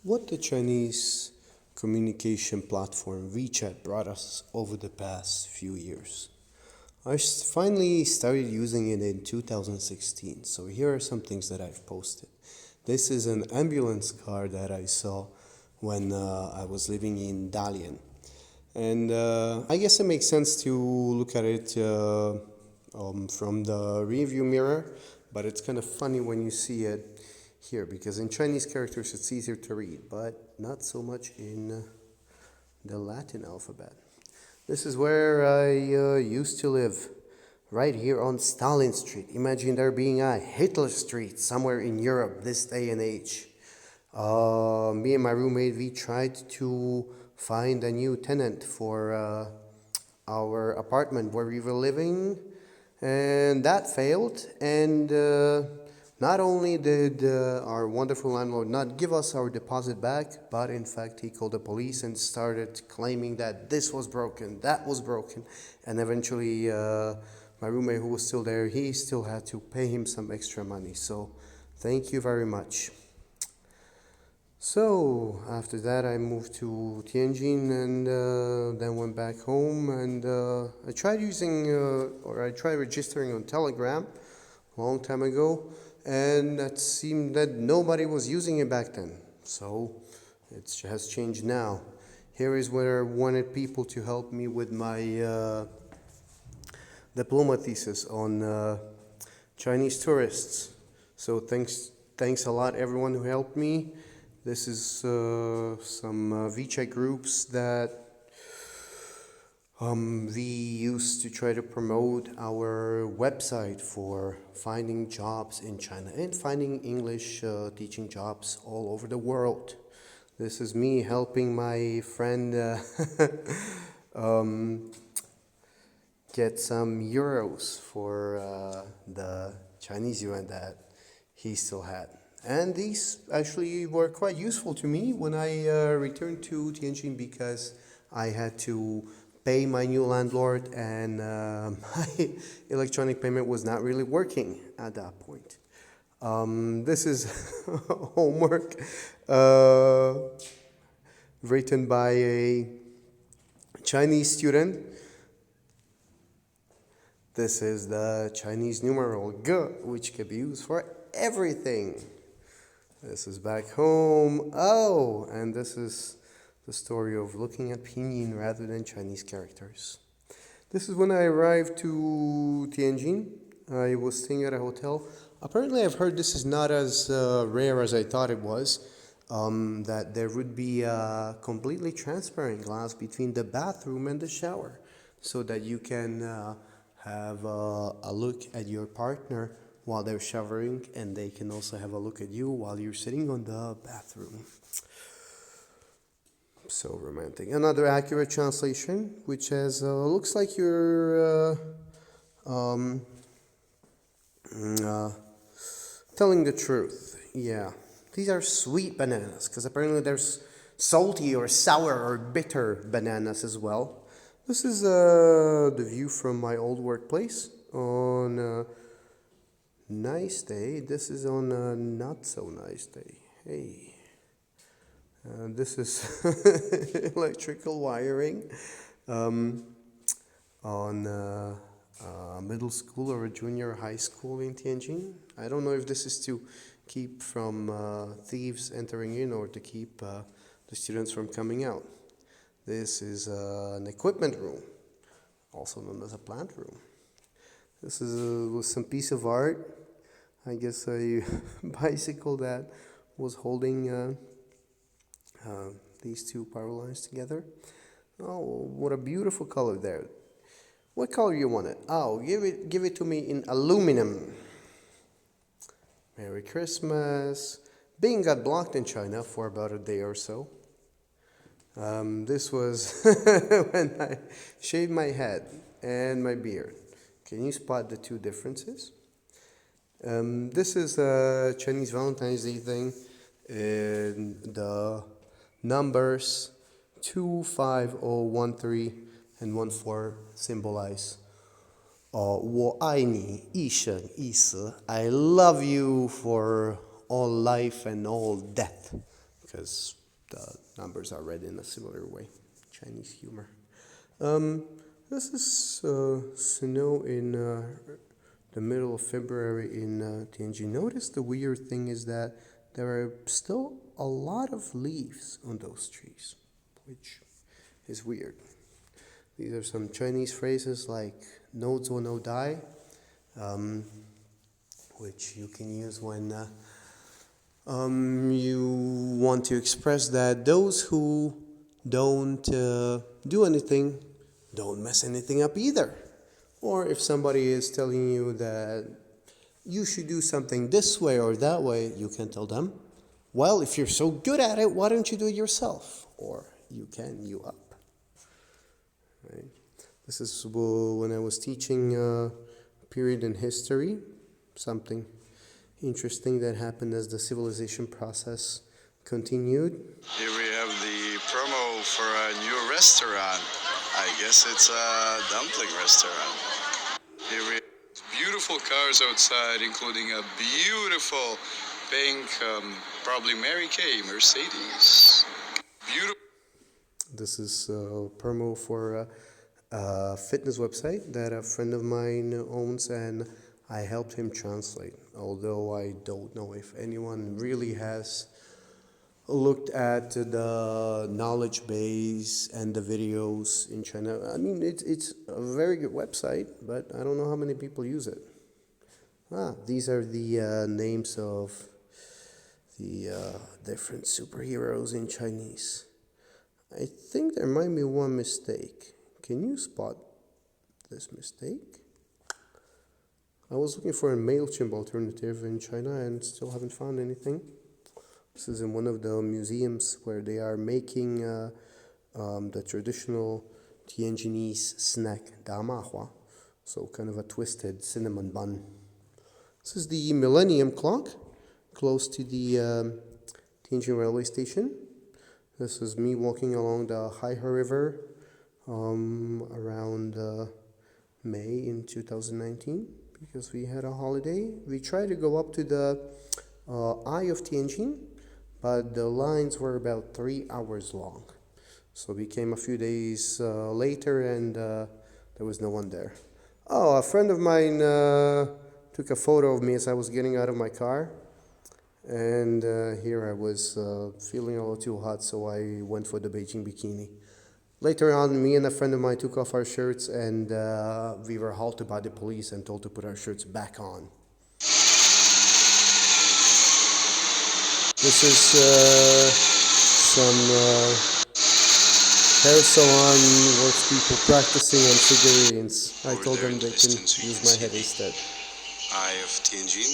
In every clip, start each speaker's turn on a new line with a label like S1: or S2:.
S1: What the Chinese communication platform WeChat brought us over the past few years. Finally started using it in 2016, so here are some things that I've posted. This is an ambulance car that I saw when I was living in Dalian. And I guess it makes sense to look at it from the rearview mirror, but it's kind of funny when you see it here because in Chinese characters it's easier to read, but not so much in the Latin alphabet. This is where I used to live, right here on Stalin Street. Imagine there being a Hitler Street somewhere in Europe this day and age. Me and my roommate, we tried to find a new tenant for our apartment where we were living, and that failed. And not only did our wonderful landlord not give us our deposit back, but in fact he called the police and started claiming that this was broken, that was broken, and eventually my roommate, who was still there, he still had to pay him some extra money. So thank you very much. So after that I moved to Tianjin and then went back home, and I tried registering on Telegram a long time ago, and it seemed that nobody was using it back then. So it has changed now. Here is where I wanted people to help me with my diploma thesis on Chinese tourists. So thanks a lot everyone who helped me. This is some WeChat groups that we used to try to promote our website for finding jobs in China and finding English teaching jobs all over the world. This is me helping my friend get some euros for the Chinese yuan that he still had. And these actually were quite useful to me when I returned to Tianjin, because I had to pay my new landlord, and my electronic payment was not really working at that point. This is homework written by a Chinese student. This is the Chinese numeral G, which can be used for everything. This is back home. Oh, and this is the story of looking at pinyin rather than Chinese characters. This is when I arrived to Tianjin. I was staying at a hotel. Apparently, I've heard this is not as rare as I thought it was, that there would be a completely transparent glass between the bathroom and the shower, so that you can have a look at your partner while they're showering, and they can also have a look at you while you're sitting on the bathroom. So romantic. Another accurate translation, which has looks like you're telling the truth. Yeah, these are sweet bananas, because apparently there's salty or sour or bitter bananas as well. This is the view from my old workplace on a nice day. This is on a not so nice day. Hey. This is electrical wiring on middle school or a junior high school in Tianjin. I don't know if this is to keep from thieves entering in or to keep the students from coming out. This is an equipment room, also known as a plant room. This is some piece of art. I guess a bicycle that was holding these two power lines together. Oh, what a beautiful color there. What color you want it? Oh, give it to me in aluminum. Merry Christmas. Bing got blocked in China for about a day or so. This was when I shaved my head and my beard. Can you spot the two differences? This is a Chinese Valentine's Day thing. And the numbers 25013 and 14 symbolize 我爱你一生一世. I love you for all life and all death. because the numbers are read in a similar way. Chinese humor. Um, this is snow in the middle of February in Tianjin. Notice the weird thing is that there are still a lot of leaves on those trees, which is weird. These are some Chinese phrases like "no zuo no die," which you can use when you want to express that those who don't do anything don't mess anything up either. Or if somebody is telling you that you should do something this way or that way, you can tell them, well, if you're so good at it, why don't you do it yourself? Or you up. Right? This is when I was teaching a period in history, something interesting that happened as the civilization process continued.
S2: Here we have the promo for a new restaurant. I guess it's a dumpling restaurant. Here we have beautiful cars outside, including a beautiful pink, probably Mary Kay Mercedes. Beautiful.
S1: This is a promo for a fitness website that a friend of mine owns, and I helped him translate, although I don't know if anyone really has looked at the knowledge base and the videos in China. I mean, it's a very good website, but I don't know how many people use it. These are the names of the different superheroes in Chinese. I think there might be one mistake. Can you spot this mistake? I was looking for a MailChimp alternative in China and still haven't found anything. This is in one of the museums where they are making the traditional Tianjinese snack, damahua, so kind of a twisted cinnamon bun. This is the Millennium Clock, close to the Tianjin railway station. This is me walking along the Haihe River around May in 2019 because we had a holiday. We tried to go up to the Eye of Tianjin, but the lines were about 3 hours long. So we came a few days later and there was no one there. Oh, a friend of mine took a photo of me as I was getting out of my car. And here I was feeling a little too hot, so I went for the Beijing bikini. Later on, me and a friend of mine took off our shirts and we were halted by the police and told to put our shirts back on. This is some hair salon workspeople practicing on figurines. I told them they can use my head instead.
S2: Eye of Tianjin.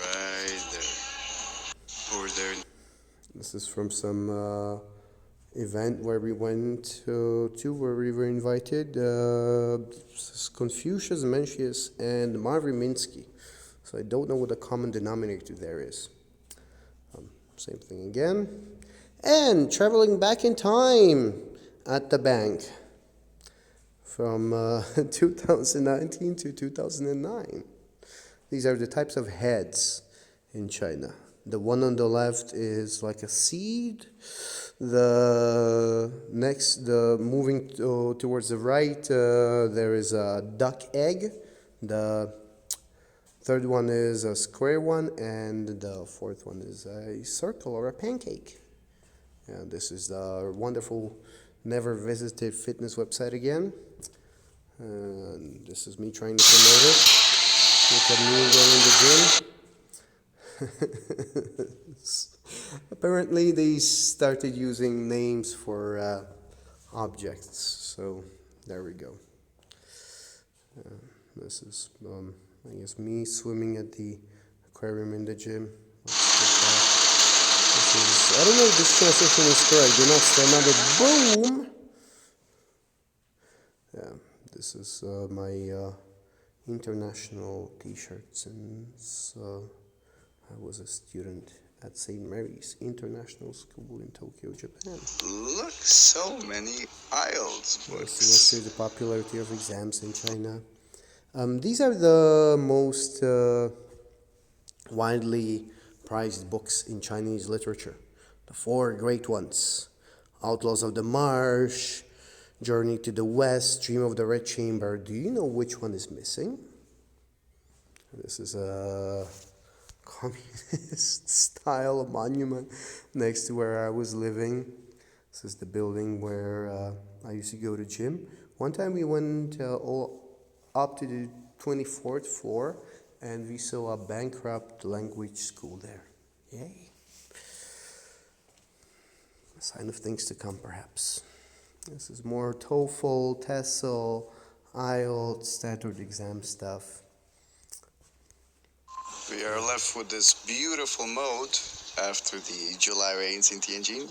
S2: Right there. Over there.
S1: This is from some event where we went to where we were invited. Confucius, Mencius, and Marvin Minsky. So I don't know what the common denominator there is. Same thing again. And traveling back in time at the bank from 2019 to 2009. These are the types of heads in China. The one on the left is like a seed. The moving towards the right, there is a duck egg. The third one is a square one, and the fourth one is a circle or a pancake. And this is the wonderful, never visited fitness website again. And this is me trying to promote it. Look at me going in the gym. Apparently, they started using names for objects. So there we go. This is, I guess, me swimming at the aquarium in the gym. I don't know if this transition is correct. Do not stand on it. Boom! Yeah, this is my international t-shirt since I was a student at St. Mary's International School in Tokyo, Japan.
S2: Look, so many IELTS books.
S1: Let's see the popularity of exams in China. These are the most widely prized books in Chinese literature. The four great ones: Outlaws of the Marsh, Journey to the West, Dream of the Red Chamber. Do you know which one is missing? This is a communist style monument next to where I was living. This is the building where I used to go to gym. One time we went all up to the 24th floor and we saw a bankrupt language school there. Yay. A sign of things to come, perhaps. This is more TOEFL, TESOL, IELTS, standard exam stuff.
S2: We are left with this beautiful moat after the July rains in Tianjin.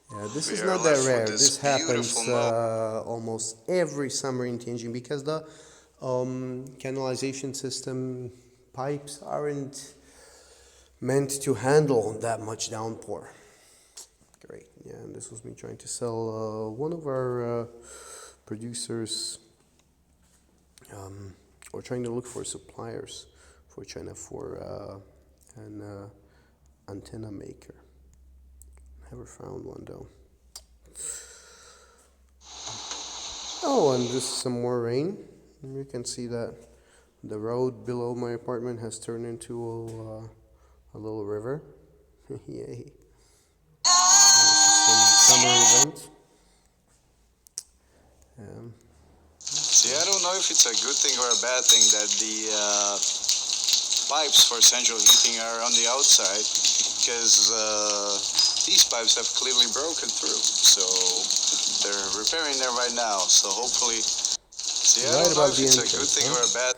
S1: Yeah, this
S2: We
S1: is
S2: are
S1: not that
S2: left with
S1: rare.
S2: this
S1: This
S2: beautiful
S1: happens
S2: moat.
S1: almost every summer in Tianjin because the canalization system pipes aren't meant to handle that much downpour. Great. Yeah, and this was me trying to sell one of our producers, or trying to look for suppliers for China for an antenna maker. Never found one though. Oh, and just some more rain. You can see that the road below my apartment has turned into a little river. Yay. Some summer event.
S2: See, I don't know if it's a good thing or a bad thing that the pipes for central heating are on the outside, because these pipes have clearly broken through. So they're repairing them right now. So hopefully, see, I
S1: Right
S2: don't know
S1: about
S2: if
S1: the
S2: it's a good
S1: entrance,
S2: thing or a bad.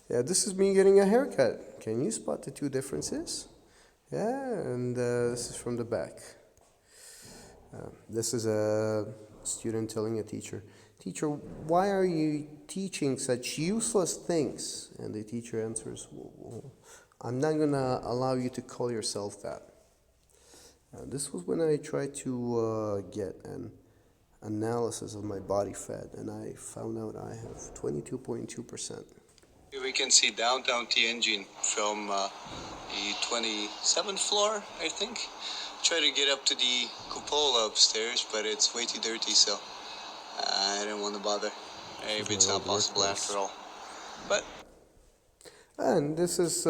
S1: Yeah, this is me getting a haircut. Can you spot the two differences? Yeah, and this is from the back. This is a student telling a teacher, "Teacher, why are you teaching such useless things?" And the teacher answers, well, "I'm not going to allow you to call yourself that." This was when I tried to get an analysis of my body fat, and I found out I have 22.2%.
S2: We can see downtown Tianjin from the 27th floor, I think. Try to get up to the cupola upstairs, but it's way too dirty, so I didn't want to bother. Maybe it's not possible after all. But
S1: And this is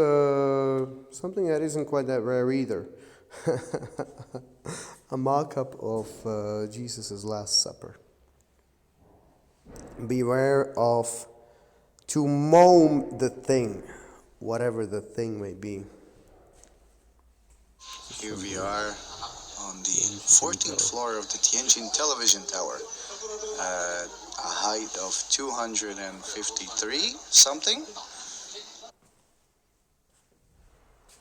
S1: something that isn't quite that rare either. A mock-up of Jesus' Last Supper. Beware of to moan the thing, whatever the thing may be.
S2: here we are on the 14th floor of the Tianjin Television Tower at a height of 253 something.